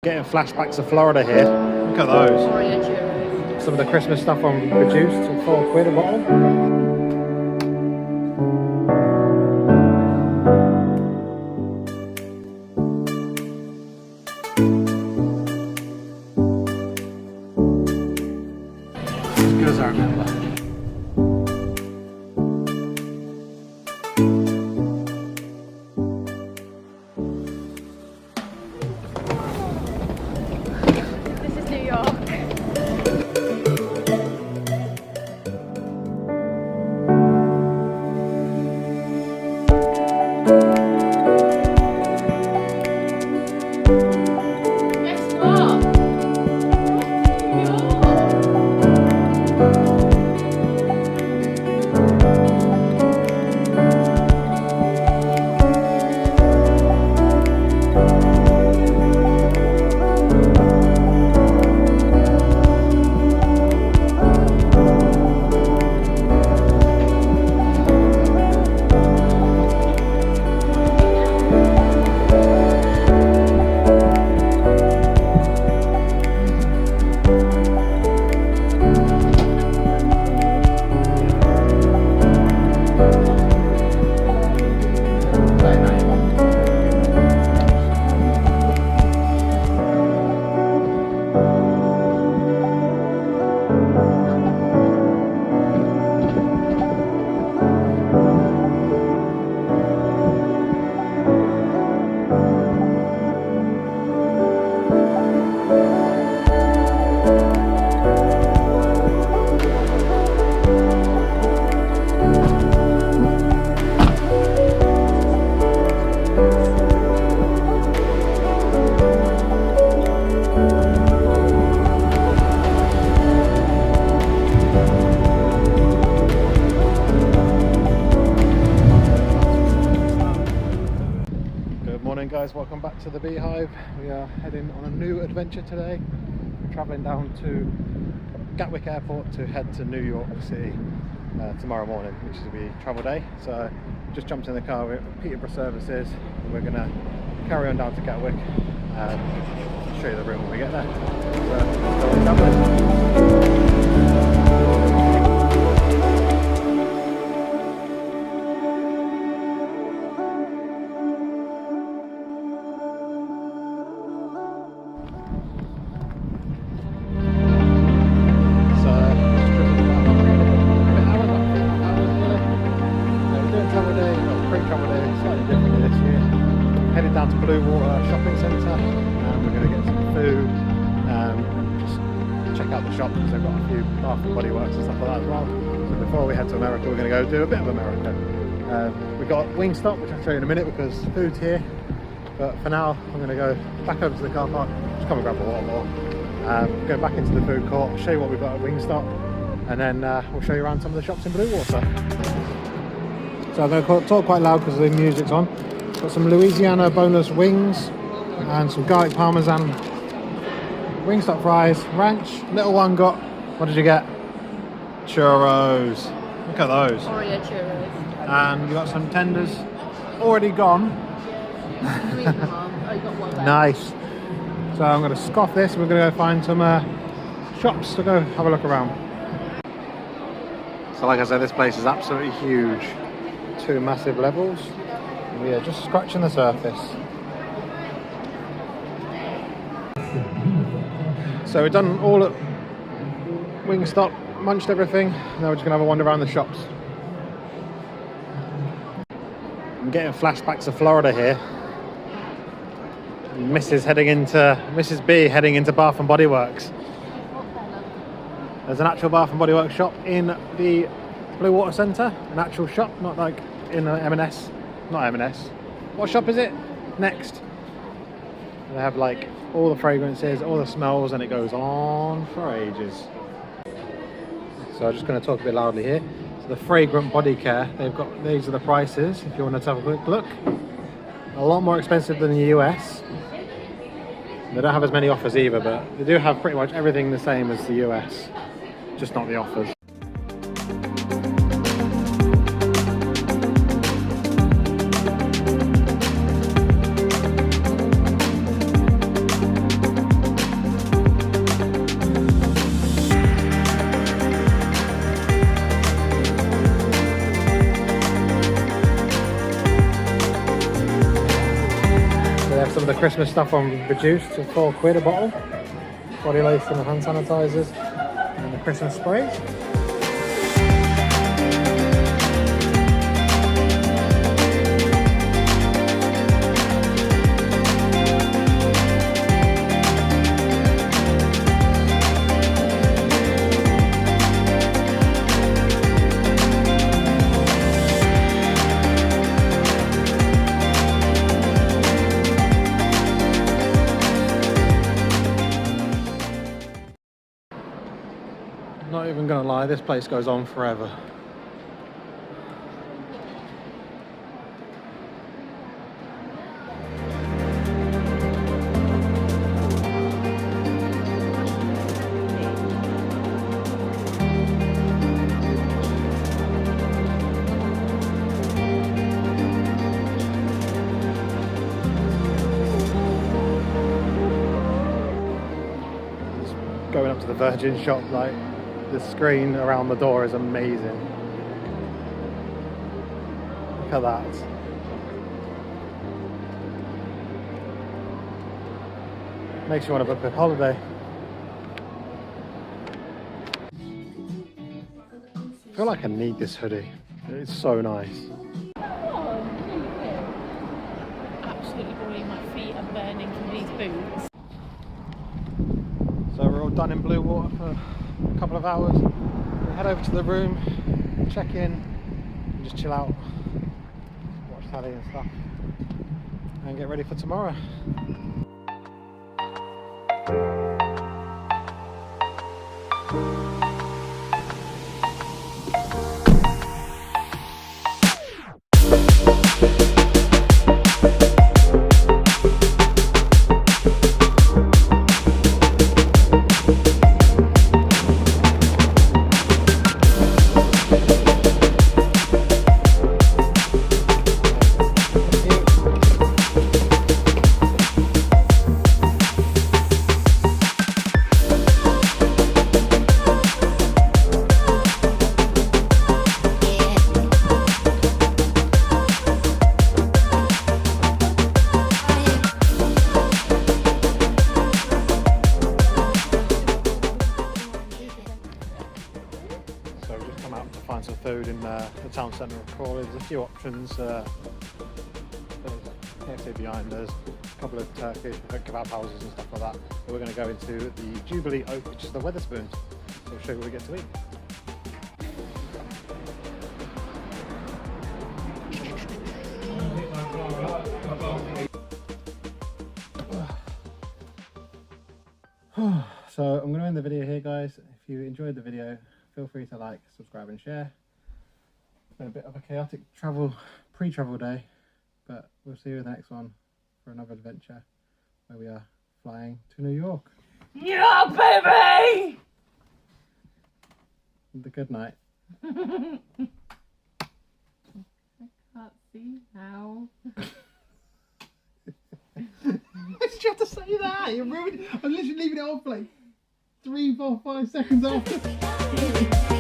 Getting flashbacks to Florida here. Look at those. Some of the Christmas stuff on reduced to £4 a bottle. As good as I remember. Guys, welcome back to the Bee Hive. We are heading on a new adventure today. We're travelling down to Gatwick Airport to head to New York City tomorrow morning, which is going to be travel day. So just jumped in the car with Peterborough Services and we're going to carry on down to Gatwick and show you the room when we get there. So let's go on travelling. Down to Bluewater shopping centre and we're going to get some food, just check out the shop because they've got a few Bath and Body Works and stuff like that as well. So before we head to America we're going to go do a bit of America. We've got Wingstop, which I'll show you in a minute because food's here, but for now I'm going to go back over to the car park, just come and grab a water bottle, go back into the food court, show you what we've got at Wingstop, and then we'll show you around some of the shops in Bluewater. So I'm going to talk quite loud because the music's on. Got some Louisiana boneless wings and some garlic parmesan, Wingstop fries, ranch. Little one got, what did you get? Churros. Look at those. Oreo churros. And you got some tenders already gone. Nice. So I'm going to scoff this. We're going to go find some shops to go have a look around. So like I said, this place is absolutely huge. 2 massive levels. We are just scratching the surface. So we've done all at Wingstop, munched everything. Now we're just going to have a wander around the shops. I'm getting flashbacks to Florida here. Mrs. B heading into Bath and Body Works. There's an actual Bath and Body Works shop in the Bluewater Centre. An actual shop, not like in M&S. Not M&S. What shop is it? Next. They have like all the fragrances, all the smells, and it goes on for ages. So I'm just going to talk a bit loudly here. So the fragrant body care, they've got, these are the prices if you want to have a quick look. A lot more expensive than the US. They don't have as many offers either, but they do have pretty much everything the same as the US, just not the offers. Christmas stuff on reduced to £4 a bottle. Body lotion and hand sanitizers and the Christmas sprays. Not even gonna lie, this place goes on forever. Just going up to the Virgin shop, like, the screen around the door is amazing. Look at that. Makes you want to book a holiday. I feel like I need this hoodie. It's so nice. Oh, absolutely boiling. My feet are burning from these boots. So we're all done in Bluewater for a couple of hours. We'll head over to the room, check in, and just chill out, watch telly and stuff, and get ready for tomorrow. So we've just come out to find some food in the town centre of Crawley. There's a few options. There's KFC behind us, a couple of Turkish kebab houses and stuff like that. But we're going to go into the Jubilee Oak, which is the Wetherspoons. So we'll show you what we get to eat. So I'm going to end the video here, guys. If you enjoyed the video, feel free to like, subscribe and share. It's been a bit of a chaotic pre-travel day, but we'll see you in the next one for another adventure where we are flying to New York. Yeah, baby! The good night. I can't see how. Did you have to say that? You're ruining. I'm literally leaving it on for like 3, 4, 5 seconds after.